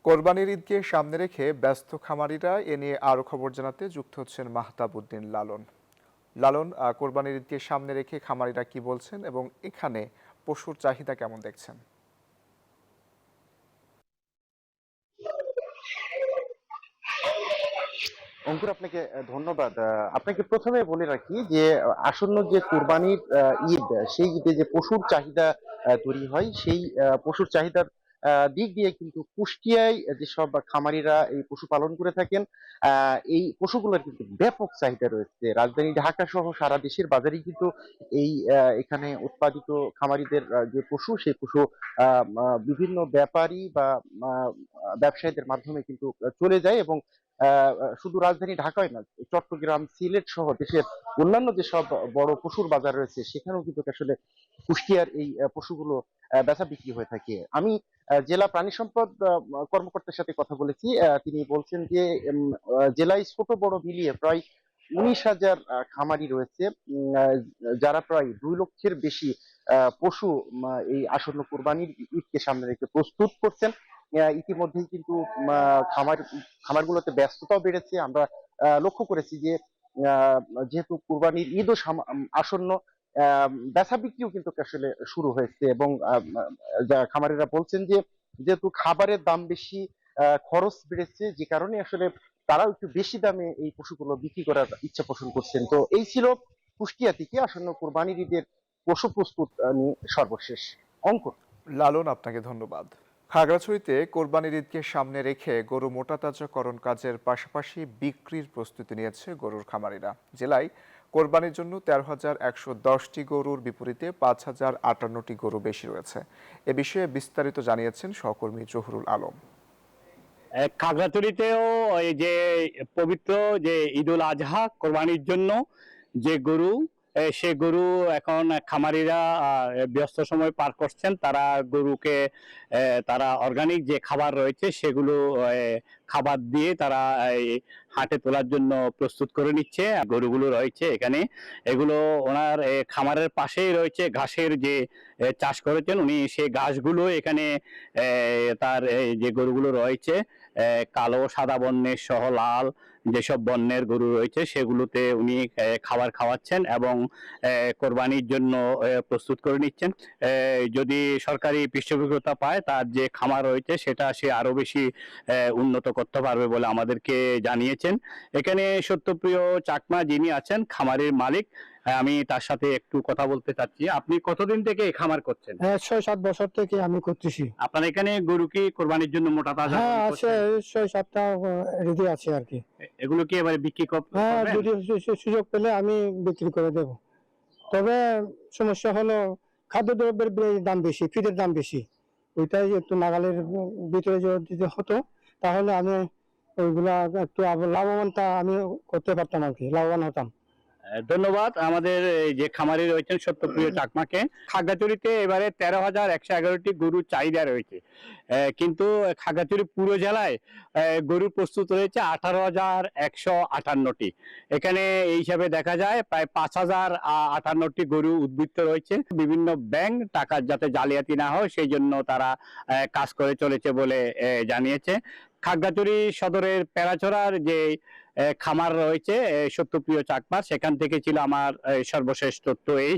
কোরবানির ঈদকে সামনে রেখে ব্যস্ত খামারিরা এ নিয়ে আরও খবর জানাতে যুক্ত হচ্ছেন মাহতাব উদ্দিন লালন। লালন, কোরবানির ঈদকে সামনে রেখে খামারিরা কি বলছেন এবং এখানে পশুর চাহিদা কেমন দেখছেন? অঙ্কুর, আপনাকে ধন্যবাদ। আপনাকে প্রথমে বলে রাখি যে আসন্ন যে কোরবানির ঈদ, সেই ঈদে যে পশুর চাহিদা তৈরি হয়, সেই পশুর চাহিদার দিক দিয়ে কিন্তু কুষ্টিয়ায় যেসব খামারিরা এই পশু পালন করে থাকেন, এই পশুগুলোর কিন্তু ব্যাপক চাহিদা রয়েছে। রাজধানী ঢাকা সহ সারা দেশের বাজারেই কিন্তু এই এখানে উৎপাদিত খামারিদের যে পশু, সেই পশু বিভিন্ন ব্যাপারী বা আহ, ব্যবসায়ীদের মাধ্যমে কিন্তু চলে যায় এবং শুধু রাজধানী ঢাকায় না, চট্টগ্রাম, সিলেট সহ দেশের অন্যান্য যেসব বড় পশুর বাজার রয়েছে, সেখানেও কিন্তু আসলে কুষ্টিয়ার এই পশুগুলো বেচা বিক্রি হয়ে থাকে। আমি জেলা প্রাণী সম্পদ কর্মকর্তার সাথে কথা বলেছি। তিনি বলছেন যে জেলায় ছোট বড় মিলিয়ে প্রায় 19,000 খামারি রয়েছে, যারা প্রায় 2 লক্ষের বেশি পশু এই আসন্ন কোরবানির ঈদকে সামনে রেখে প্রস্তুত করছেন। ইতিমধ্যেই কিন্তু খামারগুলোতে ব্যস্ততাও বেড়েছে। আমরা লক্ষ্য করেছি যে আহ, যেহেতু কুরবানির ঈদও আসন্ন, বেচা বিক্রিও কিন্তু আসলে শুরু হয়েছে এবং যা খামারিরা বলছেন যে যেহেতু খাবারের দাম বেশি, খরচ বেড়েছে, যে কারণে আসলে তারাও একটু বেশি দামে এই পশুগুলো বিক্রি করার ইচ্ছা পোষণ করছেন। তো এই ছিল কুষ্টিয়া থেকে আসন্ন কুরবানির ঈদের পশু প্রস্তুত নিয়ে সর্বশেষ অঙ্ক। লালন, আপনাকে ধন্যবাদ। খাগড়াছড়িতে কোরবানির ঈদকে সামনে রেখে গরু মোটাতাজাকরণ কাজের পাশাপাশি বিক্রির প্রস্তুতি নিয়েছে গরুর খামারিরা। জেলায় কোরবানির জন্য 13,110টি গরুর বিপরীতে 5,058টি গরু বেশি রয়েছে। এ বিষয়ে বিস্তারিত জানিয়েছেন সহকর্মী জহুরুল আলম। খাগড়াছড়িতেও এই যে পবিত্র যে ঈদুল আজহা কোরবানির জন্য যে গরু, সে গরু এখন খামারিরা ব্যস্ত সময় পার করছেন। তারা গরুকে তারা অর্গানিক যে খাবার রয়েছে সেগুলো খাবার দিয়ে তারা এই হাটে তোলার জন্য প্রস্তুত করে নিচ্ছে। গরুগুলো রয়েছে এখানে, এগুলো ওনার খামারের পাশেই রয়েছে ঘাসের যে চাষ করেছেন উনি, সেই ঘাসগুলো এখানে তার যে গরুগুলো রয়েছে কালো সাদা বর্ণের সহ লাল যেসব বর্ণের গরু রয়েছে সেগুলোতে উনি খাবার খাওয়াচ্ছেন এবং কোরবানির জন্য প্রস্তুত করে নিচ্ছেন। যদি সরকারি পৃষ্ঠপোষকতা পায়, তার যে খামার রয়েছে সেটা সে আরো বেশি উন্নত করতে পারবে বলে আমাদেরকে জানিয়েছেন। এখানে সত্যপ্রিয় চাকমা যিনি আছেন খামারের মালিক, আমি তার সাথে একটু কথা বলতে চাচ্ছি। আপনি কতদিন থেকে এই খামার করছেন? 6-7 বছর থেকে আমি করতেছি। আপনার এখানে গরু কি কোরবানির জন্য মোটা তাজা হ্যাঁ, আছে, করছেন? 6-7টা রেডি আছে আর কি। এগুলো কি এবারে বিক্রি হ্যাঁ, করবেন? যদি সুযোগ পেলে আমি বিক্রি করে দেব। তবে সমস্যা হলো খাদ্যদ্রব্যের দাম বেশি, ফিডের দাম বেশি। ওইটাই একটু নাগালের ভিতরে যদি হতো, তাহলে আমি ওইগুলা একটু লাভবানটা আমি করতে পারতাম আর কি, লাভবান হতাম। ধন্যবাদ আমাদের এই যে খামারি রয়েছেন সত্যপ্রিয় চাকমাকে। খাগড়াছড়িতে এবারে 13,111টি গরুর চাহিদা রয়েছে, কিন্তু খাগড়াছড়ি পুরো জেলায় গরুর প্রস্তুত রয়েছে 18,158টি। এখানে এই হিসাবে দেখা যায় প্রায় 5,058টি গরু উদ্বৃত্ত রয়েছে। বিভিন্ন ব্যাংক টাকার যাতে জালিয়াতি না হয় সেই জন্য তারা কাজ করে চলেছে বলে জানিয়েছে। খাগড়াছড়ি সদরের পেড়াছড়ার যে খামার রয়েছে সত্যপ্রিয় চাকমা, সেখান থেকে ছিল আমার সর্বশেষ তথ্য এই।